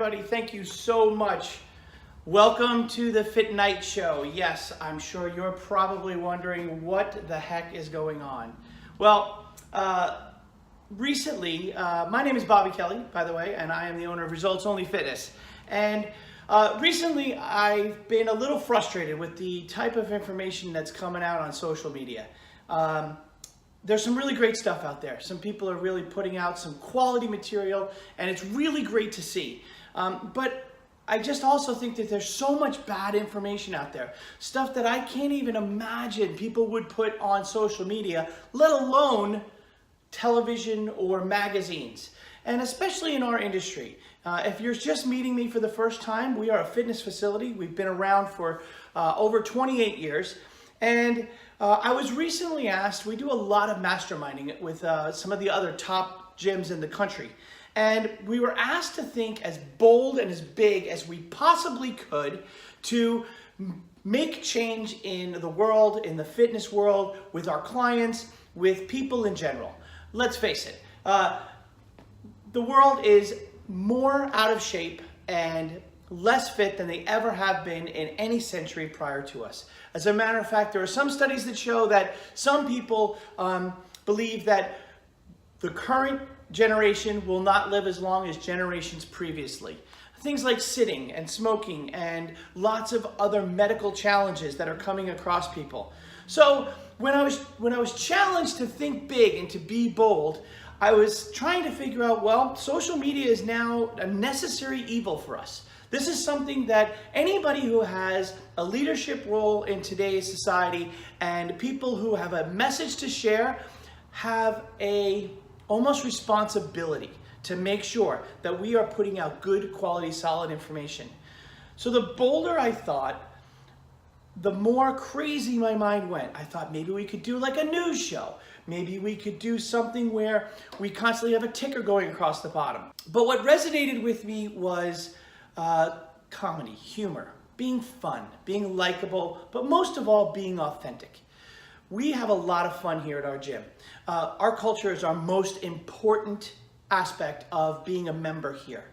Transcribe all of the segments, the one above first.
everybody. Thank you so much. Welcome to the FitNight show. Yes, I'm sure you're probably wondering what the heck is going on. Well, recently, my name is Bobby Kelly, by the way, and I am the owner of Results Only Fitness. And recently, I've been a little frustrated with the type of information that's coming out on social media. There's some really great stuff out there. Some people are really putting out some quality material, and it's really great to see. But I just also think that there's so much bad information out there. Stuff that I can't even imagine people would put on social media, let alone television or magazines. And especially in our industry. If you're just meeting me for the first time, we are a fitness facility. We've been around for over 28 years. And I was recently asked, we do a lot of masterminding with some of the other top gyms in the country. And we were asked to think as bold and as big as we possibly could to make change in the world, in the fitness world, with our clients, with people in general. Let's face it, the world is more out of shape and less fit than they ever have been in any century prior to us. As a matter of fact, there are some studies that show that some people believe that the current generation will not live as long as generations previously. Things like sitting and smoking and lots of other medical challenges that are coming across people. So when I was challenged to think big and to be bold, I was trying to figure out, well, social media is now a necessary evil for us. This is something that anybody who has a leadership role in today's society and people who have a message to share have a almost responsibility to make sure that we are putting out good quality, solid information. So the bolder I thought, the more crazy my mind went. I thought maybe we could do like a news show. Maybe we could do something where we constantly have a ticker going across the bottom. But what resonated with me was comedy, humor, being fun, being likable, but most of all, being authentic. We have a lot of fun here at our gym. Our culture is our most important aspect of being a member here.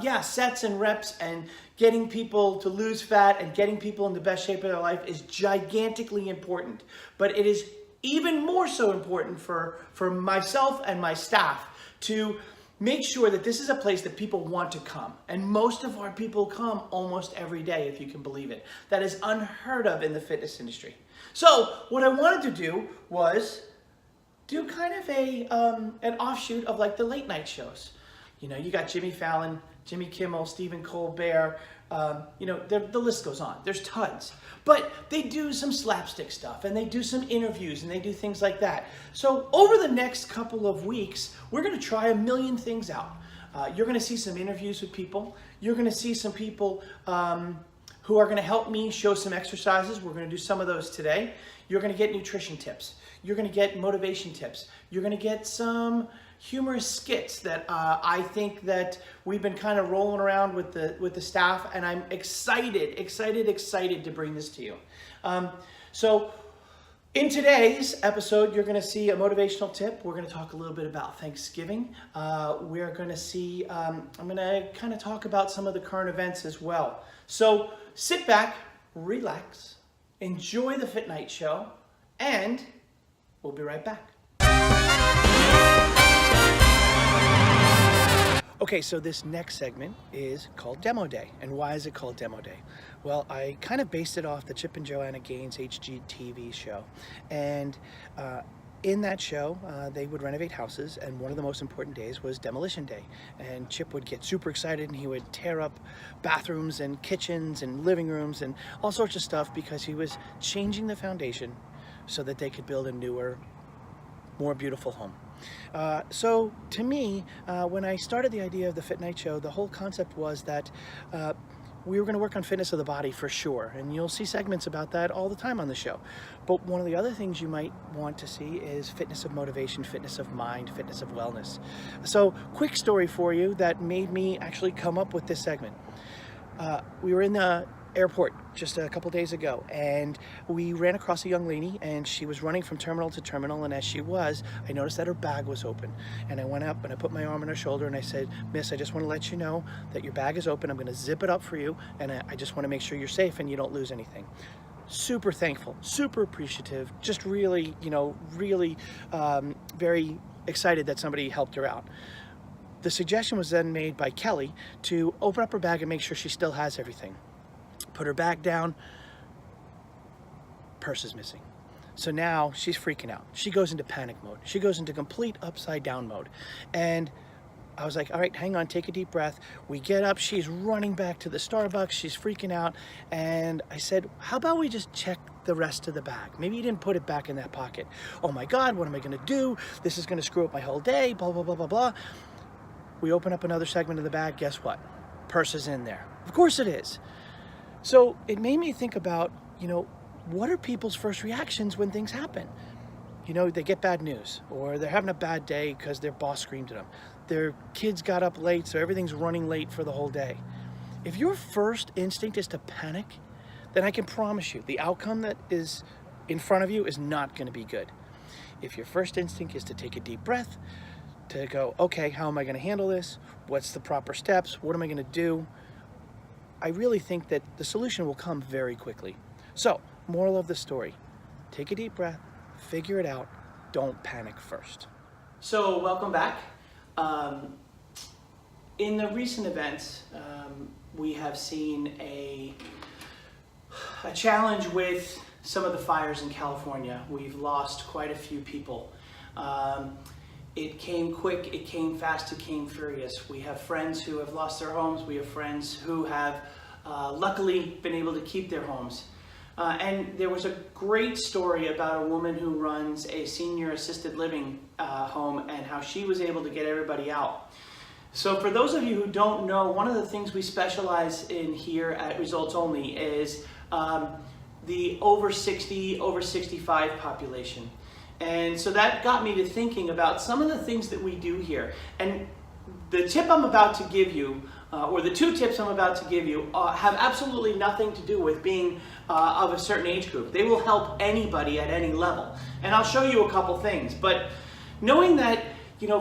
Yeah, sets and reps and getting people to lose fat and getting people in the best shape of their life is gigantically important. But it is even more so important for myself and my staff to make sure that this is a place that people want to come. And most of our people come almost every day, if you can believe it. That is unheard of in the fitness industry. So what I wanted to do was do kind of an offshoot of like the late night shows. You know, you got Jimmy Fallon, Jimmy Kimmel, Stephen Colbert, you know, the list goes on. There's tons. But they do some slapstick stuff and they do some interviews and they do things like that. So over the next couple of weeks, we're going to try a million things out. You're going to see some interviews with people. You're going to see some people who are going to help me show some exercises. We're going to do some of those today. You're going to get nutrition tips. You're going to get motivation tips. You're going to get some humorous skits that I think that we've been kind of rolling around with the staff, and I'm excited to bring this to you. So in today's episode, you're going to see a motivational tip. We're going to talk a little bit about Thanksgiving. We're going to see, I'm going to kind of talk about some of the current events as well. So sit back, relax, enjoy the FitNight show, and we'll be right back. Okay, so this next segment is called Demo Day. And why is it called Demo Day? Well, I kind of based it off the Chip and Joanna Gaines HGTV show. And in that show, they would renovate houses, and one of the most important days was Demolition Day. And Chip would get super excited, and he would tear up bathrooms and kitchens and living rooms and all sorts of stuff because he was changing the foundation so that they could build a newer, more beautiful home. So to me, when I started the idea of the FitNight show, the whole concept was that we were going to work on fitness of the body for sure, and you'll see segments about that all the time on the show. But one of the other things you might want to see is fitness of motivation, fitness of mind, fitness of wellness. So quick story for you that made me actually come up with this segment. We were in the airport just a couple days ago, and we ran across a young lady, and she was running from terminal to terminal, and as she was, I noticed that her bag was open, and I went up and I put my arm on her shoulder and I said, "Miss, I just want to let you know that your bag is open. I'm going to zip it up for you, and I just want to make sure you're safe and you don't lose anything." Super thankful, super appreciative, just really, very excited that somebody helped her out. The suggestion was then made by Kelly to open up her bag and make sure she still has everything. Put her bag down, purse is missing. So now she's freaking out. She goes into panic mode. She goes into complete upside down mode. And I was like, all right, hang on, take a deep breath. We get up, she's running back to the Starbucks, she's freaking out. And I said, how about we just check the rest of the bag? Maybe you didn't put it back in that pocket. Oh my God, what am I gonna do? This is gonna screw up my whole day, blah, blah, blah, blah, blah. We open up another segment of the bag, guess what? Purse is in there. Of course it is. So it made me think about, what are people's first reactions when things happen? They get bad news, or they're having a bad day because their boss screamed at them. Their kids got up late, so everything's running late for the whole day. If your first instinct is to panic, then I can promise you the outcome that is in front of you is not going to be good. If your first instinct is to take a deep breath, to go, okay, how am I going to handle this? What's the proper steps? What am I going to do? I really think that the solution will come very quickly. So, moral of the story, take a deep breath, figure it out, don't panic first. So, welcome back. In the recent events, we have seen a challenge with some of the fires in California. We've lost quite a few people. It came quick, it came fast, it came furious. We have friends who have lost their homes. We have friends who have luckily been able to keep their homes. And there was a great story about a woman who runs a senior assisted living home and how she was able to get everybody out. So for those of you who don't know, one of the things we specialize in here at Results Only is the over 60, over 65 population. And so that got me to thinking about some of the things that we do here. And the tip I'm about to give you, or the two tips I'm about to give you, have absolutely nothing to do with being of a certain age group. They will help anybody at any level. And I'll show you a couple things. But knowing that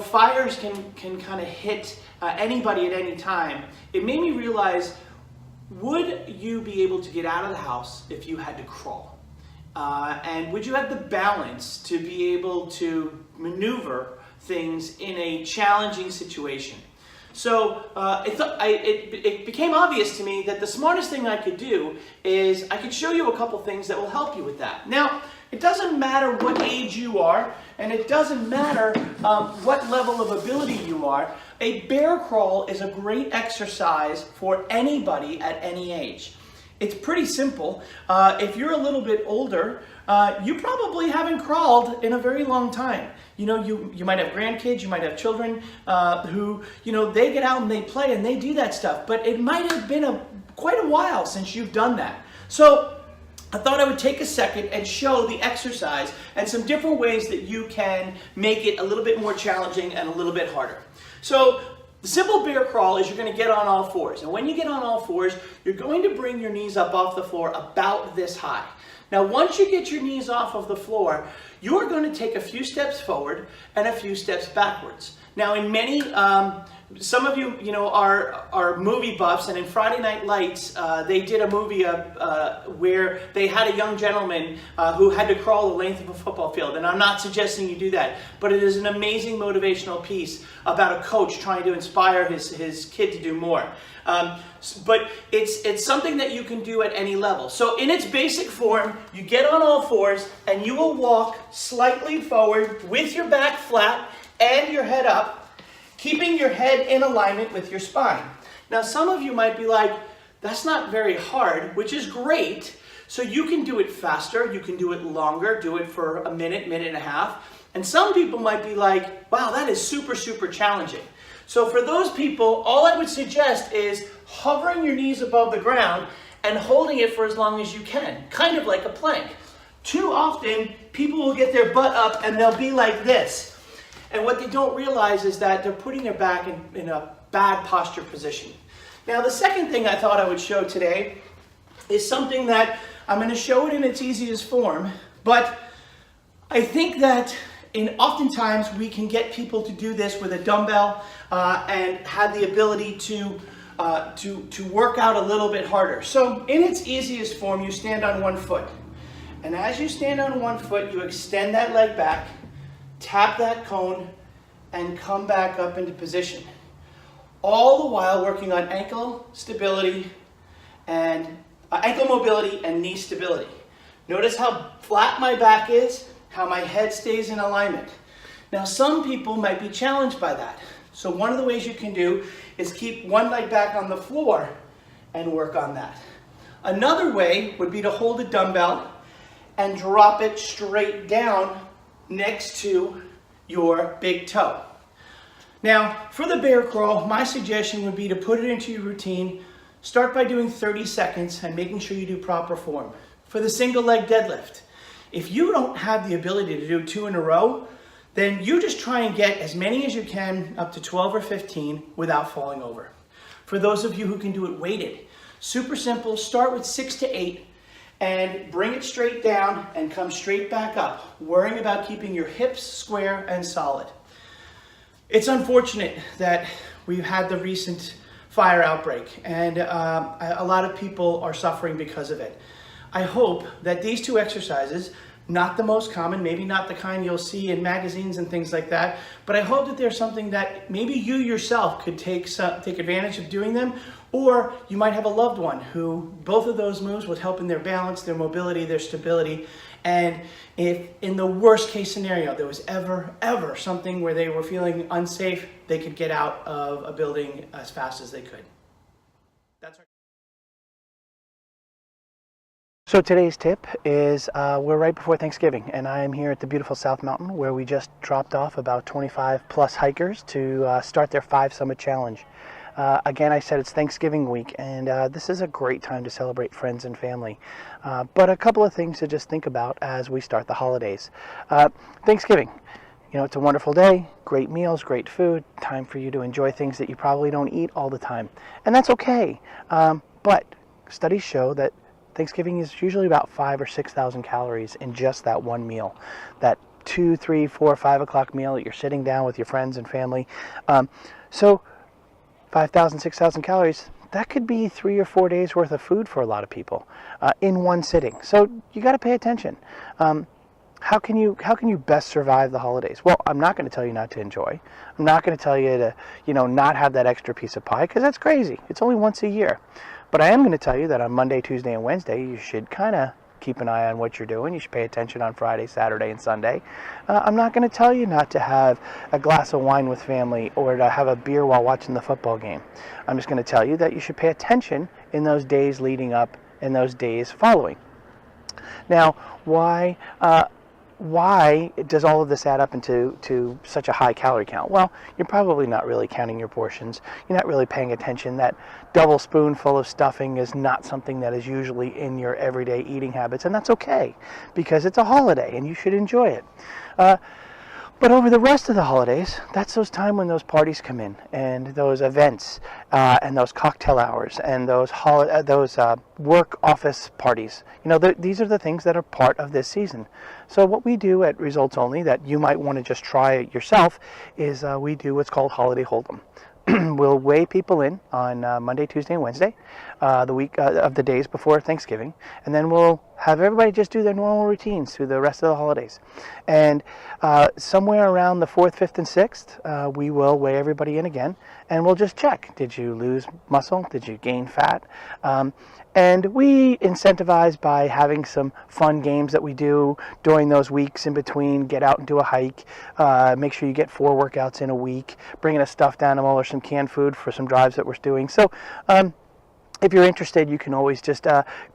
fires can kind of hit anybody at any time, it made me realize, would you be able to get out of the house if you had to crawl? And would you have the balance to be able to maneuver things in a challenging situation? So it became obvious to me that the smartest thing I could do is I could show you a couple things that will help you with that. Now, it doesn't matter what age you are, and it doesn't matter what level of ability you are. A bear crawl is a great exercise for anybody at any age. It's pretty simple. If you're a little bit older, you probably haven't crawled in a very long time. You might have grandkids, you might have children who, they get out and they play and they do that stuff. But it might have been quite a while since you've done that. So I thought I would take a second and show the exercise and some different ways that you can make it a little bit more challenging and a little bit harder. So the simple bear crawl is you're going to get on all fours. And when you get on all fours, you're going to bring your knees up off the floor about this high. Now, once you get your knees off of the floor, you're going to take a few steps forward and a few steps backwards. Now, in many, some of you, are movie buffs, and in Friday Night Lights, they did a movie where they had a young gentleman who had to crawl the length of a football field. And I'm not suggesting you do that, but it is an amazing motivational piece about a coach trying to inspire his kid to do more. But it's something that you can do at any level. So in its basic form, you get on all fours and you will walk slightly forward with your back flat and your head up, keeping your head in alignment with your spine. Now, some of you might be like, that's not very hard, which is great. So you can do it faster, you can do it longer, do it for a minute, minute and a half. And some people might be like, wow, that is super, super challenging. So for those people, all I would suggest is hovering your knees above the ground and holding it for as long as you can, kind of like a plank. Too often, people will get their butt up and they'll be like this. And what they don't realize is that they're putting their back in a bad posture position. Now, the second thing I thought I would show today is something that I'm going to show it in its easiest form, but I think that oftentimes we can get people to do this with a dumbbell and have the ability to work out a little bit harder. So in its easiest form, you stand on one foot. And as you stand on one foot, you extend that leg back, tap that cone, and come back up into position. All the while working on ankle stability and ankle mobility and knee stability. Notice how flat my back is, how my head stays in alignment. Now some people might be challenged by that. So one of the ways you can do is keep one leg back on the floor and work on that. Another way would be to hold a dumbbell and drop it straight down next to your big toe. Now, for the bear crawl, my suggestion would be to put it into your routine. Start by doing 30 seconds and making sure you do proper form. For the single leg deadlift, if you don't have the ability to do 2 in a row, then you just try and get as many as you can, up to 12 or 15, without falling over. For those of you who can do it weighted, super simple, start with 6 to 8 and bring it straight down and come straight back up, worrying about keeping your hips square and solid. It's unfortunate that we've had the recent fire outbreak and a lot of people are suffering because of it. I hope that these 2 exercises, not the most common, maybe not the kind you'll see in magazines and things like that, but I hope that there's something that maybe you yourself could take advantage of doing them, or you might have a loved one who both of those moves would help in their balance, their mobility, their stability. And if in the worst case scenario there was ever something where they were feeling unsafe, they could get out of a building as fast as they could. That's our So today's tip is we're right before Thanksgiving, and I am here at the beautiful South Mountain where we just dropped off about 25 plus hikers to start their 5 Summit Challenge. Again, I said it's Thanksgiving week, and this is a great time to celebrate friends and family. But a couple of things to just think about as we start the holidays. Thanksgiving, you know, it's a wonderful day, great meals, great food, time for you to enjoy things that you probably don't eat all the time. And that's okay. But studies show that Thanksgiving is usually about 5,000 or 6,000 calories in just that one meal. That 2, 3, 4, 5 o'clock meal that you're sitting down with your friends and family. So 5,000, 6,000 calories, that could be 3 or 4 days worth of food for a lot of people in one sitting. So you got to pay attention. How can you best survive the holidays? Well, I'm not going to tell you not to enjoy. I'm not going to tell you to, not have that extra piece of pie, because that's crazy. It's only once a year. But I am going to tell you that on Monday, Tuesday, and Wednesday, you should kind of keep an eye on what you're doing. You should pay attention on Friday, Saturday, and Sunday. I'm not going to tell you not to have a glass of wine with family or to have a beer while watching the football game. I'm just going to tell you that you should pay attention in those days leading up and those days following. Now, why does all of this add up into such a high calorie count? Well, you're probably not really counting your portions. You're not really paying attention. That double spoonful of stuffing is not something that is usually in your everyday eating habits, and that's okay because it's a holiday and you should enjoy it. But over the rest of the holidays, that's those time when those parties come in, and those events, and those cocktail hours, and those work office parties. These are the things that are part of this season. So what we do at Results Only, that you might want to just try it yourself, is we do what's called Holiday Hold'em. We'll weigh people in on Monday, Tuesday, and Wednesday, the week of the days before Thanksgiving, and then we'll have everybody just do their normal routines through the rest of the holidays. And somewhere around the 4th, 5th, and 6th, we will weigh everybody in again, and we'll just check. Did you lose muscle? Did you gain fat? And we incentivize by having some fun games that we do during those weeks in between. Get out and do a hike. Make sure you get 4 workouts in a week. Bring in a stuffed animal or some canned food for some drives that we're doing. So if you're interested, you can always just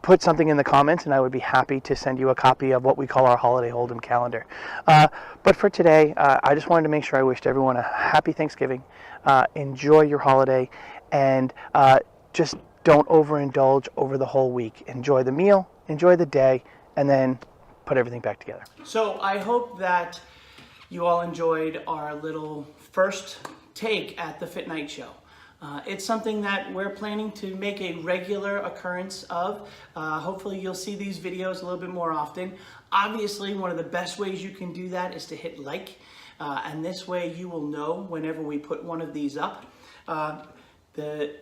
put something in the comments, and I would be happy to send you a copy of what we call our Holiday Hold'em calendar. But for today, I just wanted to make sure I wished everyone a happy Thanksgiving. Enjoy your holiday, and just don't overindulge over the whole week. Enjoy the meal, enjoy the day, and then put everything back together. So I hope that you all enjoyed our little first take at the FitNight show. It's something that we're planning to make a regular occurrence of. Hopefully you'll see these videos a little bit more often. Obviously, one of the best ways you can do that is to hit like, and this way you will know whenever we put one of these up. The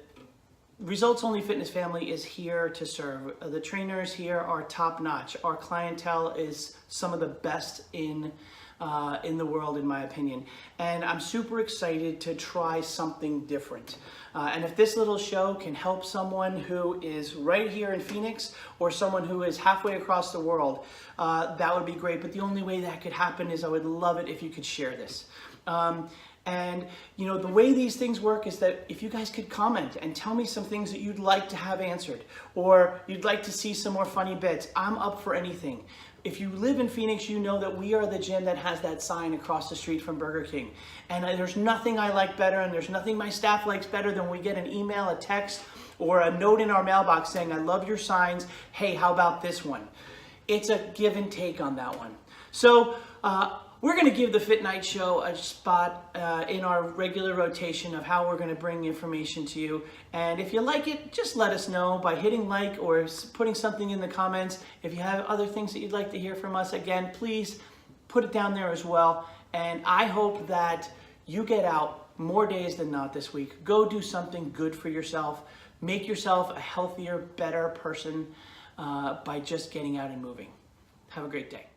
Results Only Fitness family is here to serve. The trainers here are top notch. Our clientele is some of the best in the world, in my opinion. And I'm super excited to try something different. And if this little show can help someone who is right here in Phoenix or someone who is halfway across the world, that would be great. But the only way that could happen is I would love it if you could share this. And you know, the way these things work is that if you guys could comment and tell me some things that you'd like to have answered, or you'd like to see some more funny bits, I'm up for anything. If you live in Phoenix, you know that we are the gym that has that sign across the street from Burger King. And there's nothing I like better, and there's nothing my staff likes better than when we get an email, a text, or a note in our mailbox saying, I love your signs. Hey, how about this one? It's a give and take on that one. So, we're going to give the FitNight show a spot in our regular rotation of how we're going to bring information to you. And if you like it, just let us know by hitting like or putting something in the comments. If you have other things that you'd like to hear from us, again, please put it down there as well. And I hope that you get out more days than not this week. Go do something good for yourself. Make yourself a healthier, better person by just getting out and moving. Have a great day.